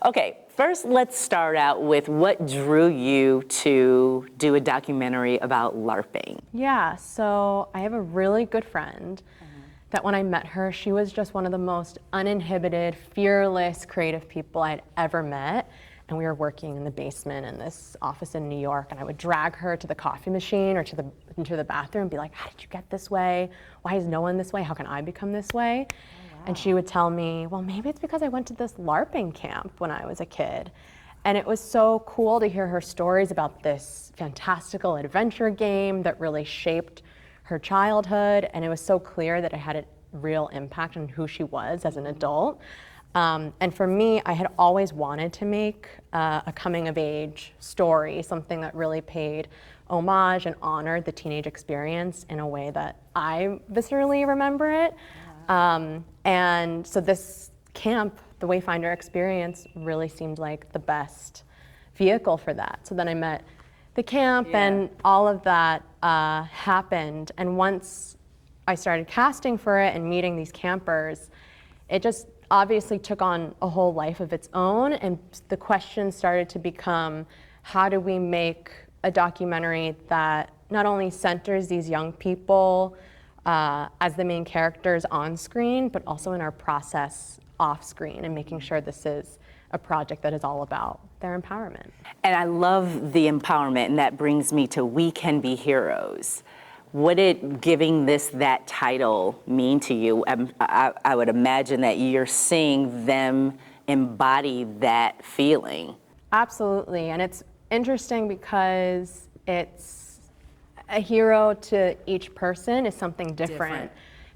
Okay, first let's start out with what drew you to do a documentary about LARPing. Yeah, so I have a really good friend that when I met her, she was just one of the most uninhibited, fearless, creative people I'd ever met. And we were working in the basement in this office in New York, and I would drag her to the coffee machine or into the bathroom and be like, how did you get this way? Why is no one this way? How can I become this way? And she would tell me, well, maybe it's because I went to this LARPing camp when I was a kid. And it was so cool to hear her stories about this fantastical adventure game that really shaped her childhood. And it was so clear that it had a real impact on who she was as an adult. And for me, I had always wanted to make a coming of age story, something that really paid homage and honored the teenage experience in a way that I viscerally remember it. And so this camp, the Wayfinder experience, really seemed like the best vehicle for that. So then I met the camp and all of that happened. And once I started casting for it and meeting these campers, it just obviously took on a whole life of its own. And the question started to become, how do we make a documentary that not only centers these young people as the main characters on screen, but also in our process off screen, and making sure this is a project that is all about their empowerment. And I love the empowerment, and that brings me to We Can Be Heroes. What did giving that title mean to you? I would imagine that you're seeing them embody that feeling. Absolutely, and it's interesting because it's a hero to each person is something different.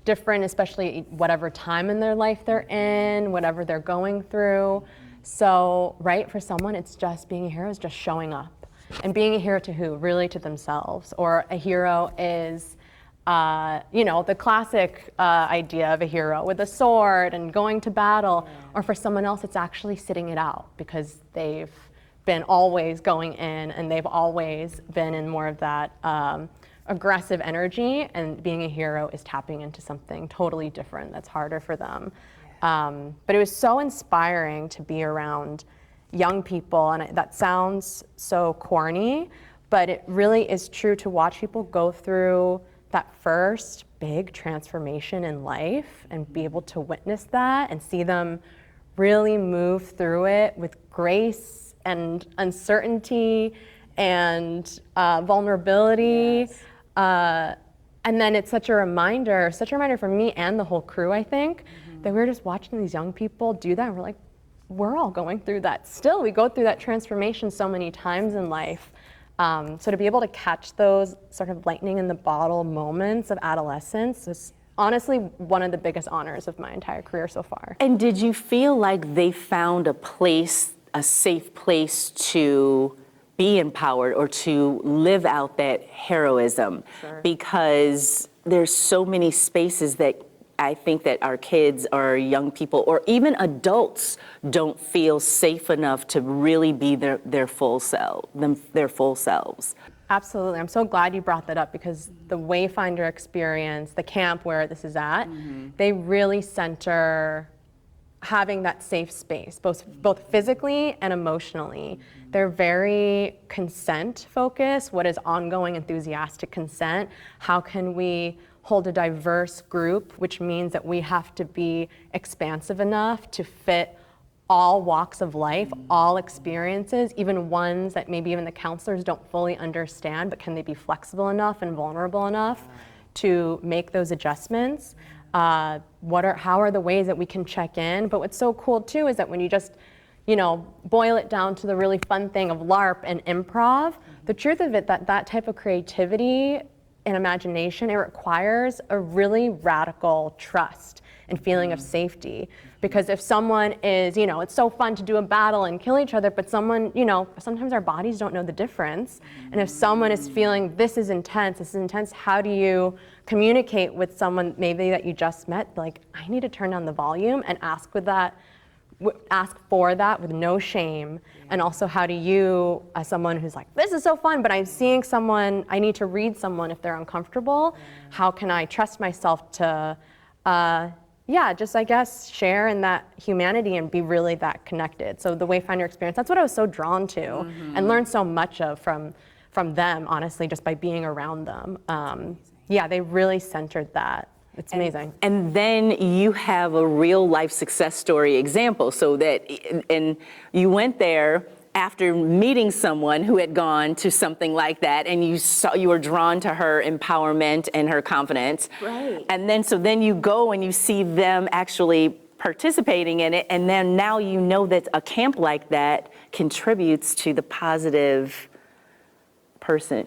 Different, especially whatever time in their life they're in, whatever they're going through. So, right, for someone, it's just being a hero is just showing up. And being a hero to who? Really to themselves. Or a hero is, the classic idea of a hero with a sword and going to battle. Or for someone else, it's actually sitting it out because they've been always going in and they've always been in more of that aggressive energy, and being a hero is tapping into something totally different that's harder for them. But it was so inspiring to be around young people, and that sounds so corny, but it really is true to watch people go through that first big transformation in life and be able to witness that and see them really move through it with grace and uncertainty and vulnerability. And then it's such a reminder for me and the whole crew, I think, that we're just watching these young people do that, and we're like, we're all going through that still. We go through that transformation so many times in life. So to be able to catch those sort of lightning in the bottle moments of adolescence is honestly one of the biggest honors of my entire career so far. And did you feel like they found a safe place to be empowered or to live out that heroism? Sure. Because there's so many spaces that I think that our kids or young people or even adults don't feel safe enough to really be their full selves. Absolutely. I'm so glad you brought that up, because the Wayfinder experience, the camp where this is at, they really center having that safe space, both physically and emotionally. They're very consent focused. What is ongoing enthusiastic consent? How can we hold a diverse group, which means that we have to be expansive enough to fit all walks of life, all experiences, even ones that maybe even the counselors don't fully understand, but can they be flexible enough and vulnerable enough to make those adjustments? How are the ways that we can check in? But what's so cool too is that when you just, boil it down to the really fun thing of LARP and improv, the truth of it, that type of creativity and imagination, it requires a really radical trust and feeling of safety. Because if someone is, it's so fun to do a battle and kill each other, but someone, sometimes our bodies don't know the difference. And if someone is feeling this is intense, how do you communicate with someone maybe that you just met? Like, I need to turn down the volume and ask for that with no shame. And also, how do you, as someone who's like, this is so fun, but I'm seeing someone, I need to read someone if they're uncomfortable, how can I trust myself to yeah, just I guess share in that humanity and be really that connected. So the Wayfinder experience, that's what I was so drawn to and learned so much of from them, honestly, just by being around them. Yeah, they really centered that. It's amazing. And then you have a real life success story example, so that, and you went there after meeting someone who had gone to something like that, and you were drawn to her empowerment and her confidence. Right. And then, so then you go and you see them actually participating in it, and then now you know that a camp like that contributes to the positive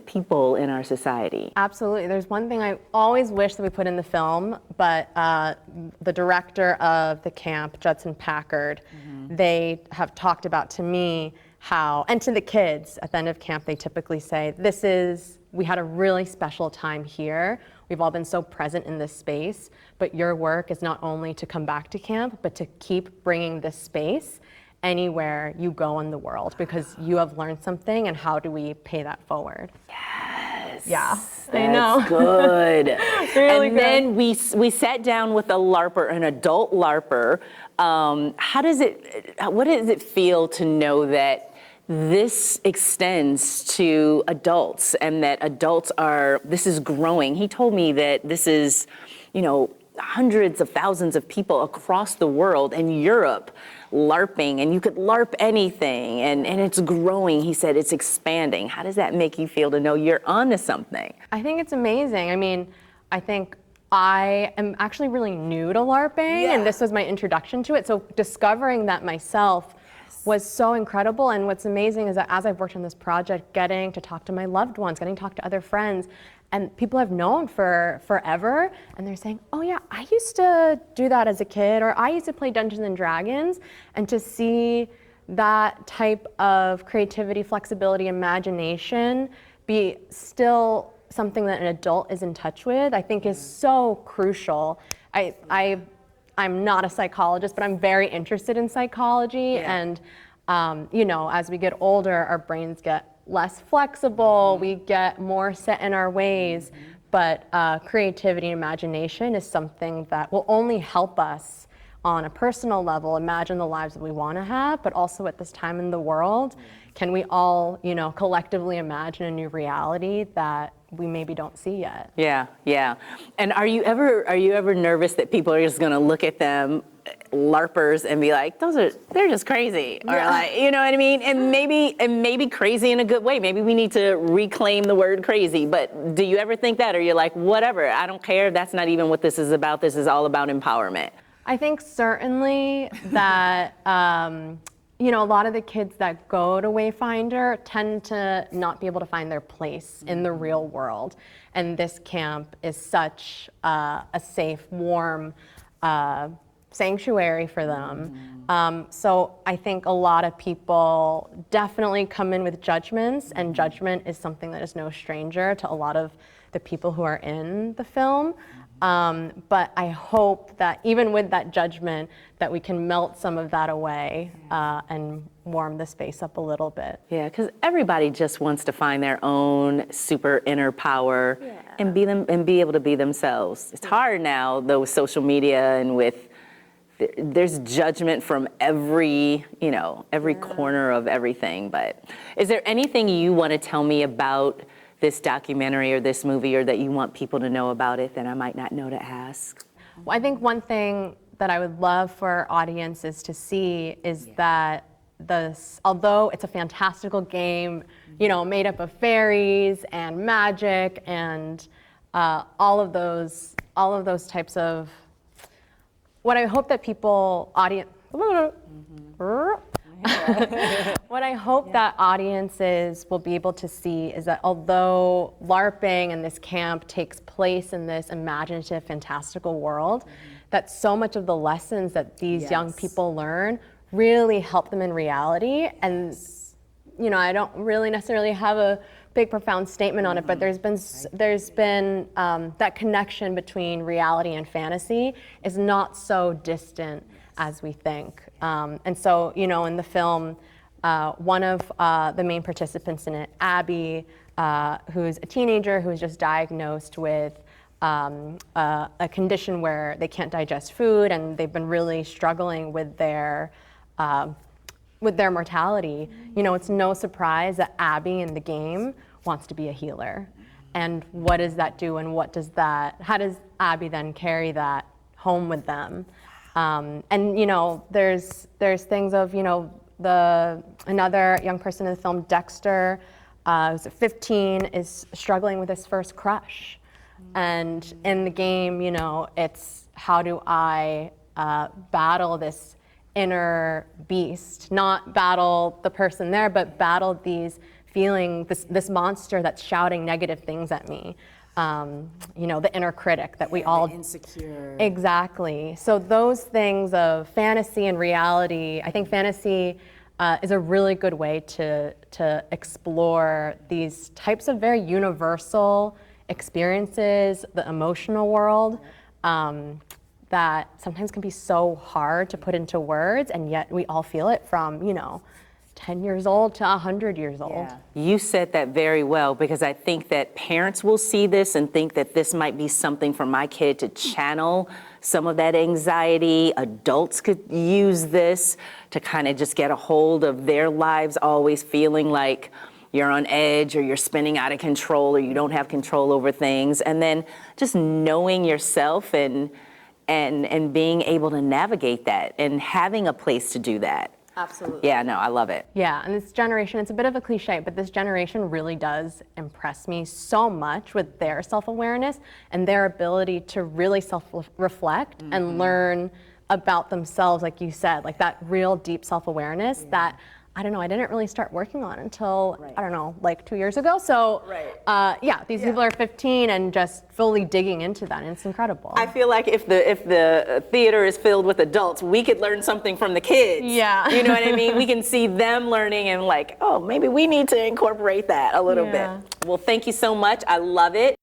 people in our society. Absolutely. There's one thing I always wish that we put in the film, but the director of the camp, Judson Packard, they have talked about to me how, and to the kids at the end of camp, they typically say, we had a really special time here. We've all been so present in this space, but your work is not only to come back to camp, but to keep bringing this space anywhere you go in the world, because you have learned something, and how do we pay that forward? Yes. Yeah, I know. That's good. Really and good. then we sat down with a LARPer, an adult LARPer. What does it feel to know that this extends to adults, and that this is growing? He told me that this is, hundreds of thousands of people across the world, in Europe, LARPing, and you could LARP anything, and it's growing. He said it's expanding. How does that make you feel to know you're onto something? I think it's amazing. I mean, I think I am actually really new to LARPing, and this was my introduction to it. So discovering that myself was so incredible. And what's amazing is that as I've worked on this project, getting to talk to my loved ones, getting to talk to other friends, and people I've known for forever, and they're saying, oh yeah, I used to do that as a kid, or I used to play Dungeons and Dragons. And to see that type of creativity, flexibility, imagination be still something that an adult is in touch with, I think is so crucial. I'm not a psychologist, but I'm very interested in psychology. And as we get older, our brains get less flexible, we get more set in our ways, but creativity and imagination is something that will only help us on a personal level imagine the lives that we want to have, but also at this time in the world, can we all, collectively imagine a new reality that we maybe don't see yet? Yeah. And are you ever nervous that people are just going to look at them, LARPers, and be like, they're just crazy, or like, you know what I mean? And maybe crazy in a good way. Maybe we need to reclaim the word crazy. But do you ever think that, or you're like, whatever, I don't care. That's not even what this is about. This is all about empowerment. I think certainly that. A lot of the kids that go to Wayfinder tend to not be able to find their place in the real world. And this camp is such a safe, warm sanctuary for them. So I think a lot of people definitely come in with judgments, and judgment is something that is no stranger to a lot of the people who are in the film. But I hope that even with that judgment, that we can melt some of that away and warm the space up a little bit. Yeah, because everybody just wants to find their own super inner power and be able to be themselves. It's hard now, though, with social media and there's judgment from every corner of everything. But is there anything you want to tell me about this documentary or this movie, or that you want people to know about it that I might not know to ask? Well, I think one thing that I would love for audiences to see is that although it's a fantastical game, made up of fairies and magic and all of those types of, what I hope that what I hope that audiences will be able to see is that although LARPing and this camp takes place in this imaginative, fantastical world, that so much of the lessons that these young people learn really help them in reality. And I don't really necessarily have a big, profound statement on it, but there's been that connection between reality and fantasy is not so distant as we think. And so, in the film, one of the main participants in it, Abby, who's a teenager who's just diagnosed with a condition where they can't digest food, and they've been really struggling with their mortality. You know, it's no surprise that Abby in the game wants to be a healer. And what does that do, and how does Abby then carry that home with them? And you know, there's things of, you know, another young person in the film, Dexter, who's 15, is struggling with his first crush. And in the game, you know, it's how do I battle this inner beast, not battle the person there, but battle these feelings, this monster that's shouting negative things at me. You know, the inner critic that we all insecure. Exactly. So those things of fantasy and reality, I think fantasy is a really good way to explore these types of very universal experiences, the emotional world, that sometimes can be so hard to put into words, and yet we all feel it from, you know, 10 years old to 100 years old. Yeah. You said that very well, because I think that parents will see this and think that this might be something for my kid to channel some of that anxiety. Adults could use this to kind of just get a hold of their lives, always feeling like you're on edge or you're spinning out of control or you don't have control over things. And then just knowing yourself and being able to navigate that and having a place to do that. Absolutely. Yeah, no, I love it. Yeah, and this generation, it's a bit of a cliche, but this generation really does impress me so much with their self-awareness and their ability to really self-reflect and learn about themselves, like you said, like that real deep self-awareness that, I don't know, I didn't really start working on until, I don't know, like 2 years ago. So yeah, these people are 15 and just fully digging into that, and it's incredible. I feel like if the theater is filled with adults, we could learn something from the kids. Yeah. You know what I mean? We can see them learning and like, oh, maybe we need to incorporate that a little bit. Well, thank you so much. I love it.